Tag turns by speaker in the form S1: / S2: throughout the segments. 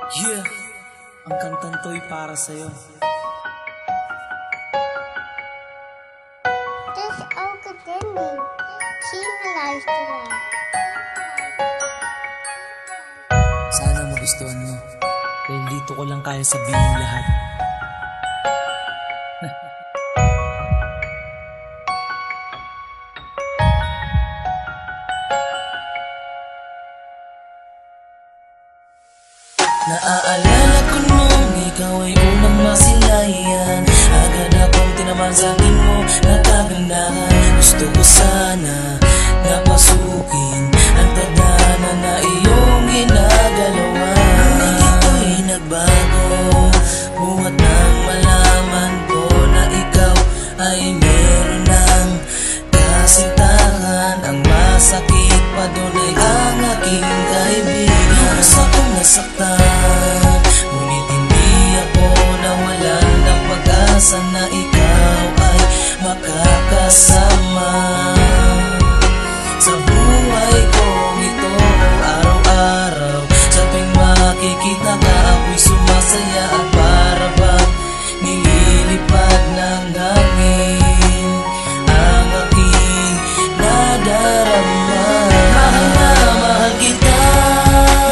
S1: Yeah, ang kantang to'y para sa'yo.
S2: Het is ook het ding. Zie me luisteren.
S1: Sana magustuhan mo, dahil dito ko lang kaya sabihin lahat. Naaalala ko nung ikaw ay unang masilayan. Agad akong tinaman sa akin mo na kagandahan. Gusto ko sana napasukin ang tadhana na iyong ginagalawan. Ngunit ito'y nagbago, buhat nang malaman ko na ikaw ay meron ng kasintahan. Ang masakit pa doon ay ang aking kaibigan. Halos akong nasaktan, ngunit hindi ako nawalan ng pag-asa na ikaw ay makakasama sa buhay kong ito. Araw-araw sa tuwing makikita ka, ako'y sumasaya at para bang nililipad ng hangin ang aking nadarama. Mahal na mahal kita,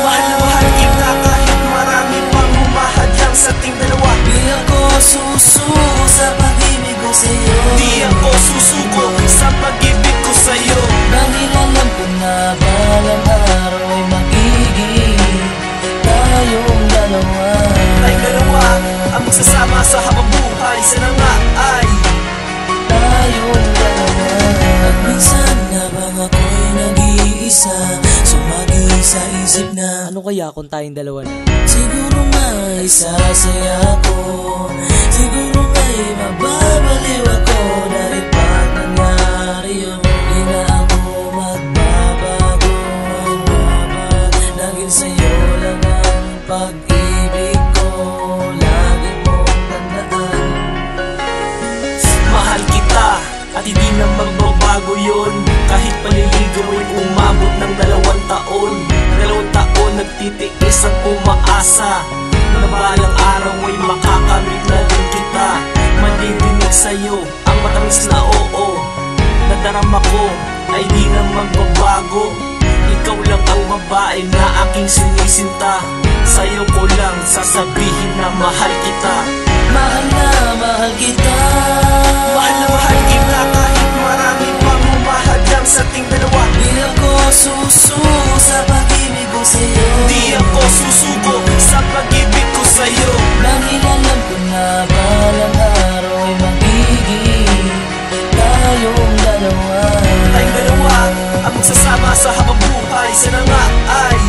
S3: mahal na mahal kita kahit marami pang humahadlang sa ating dalawa.
S1: di ako susuko sa pag-ibig ko sa'yo.
S3: Di ako susuko sa pag-ibig ko sa'yo.
S1: Dahil alam ko na balang araw ay magiging tayong dalawa.
S3: Tayong dalawa ang magsasama sa habang buhay. Sana nga ay
S1: Tayong dalawa. At minsan habang ako'y nag-iisa, sumagi sa isip na ano kaya kung tayong dalawa na? Siguro nga ay sasaya ako, siguro nga'y mababaliw ako. Dahil pag nangyari yun, di na ako magbabago. Dahil sa'yo lang ang pag-ibig ko, lagi mong tandaan.
S3: mahal kita at hindi na magbabago yun. Kahit paliligaw ay umabot ng 2 taon. 2 taon nagtitiis ang umaasa na balang araw ay makakamit na din kita. Mandidinig sa'yo ang matamis na oo. Nadarama ko ay di na magbabago. Ikaw lang ang babae na aking sinisinta. Sa'yo ko lang sasabihin na mahal kita.
S1: Mahal na mahal kita,
S3: Mahal na mahal kita kahit marami pang humahadlang sa ating dalawa.
S1: di ako susuko sa pag-ibig ko sa'yo.
S3: Di ako susuko sa pag-ibig ko sa'yo.
S1: Dahil alam ko na balang araw ay magiging tayong dalawa.
S3: Tayong dalawa ang magsasama sa habang buhay. Sana nga ay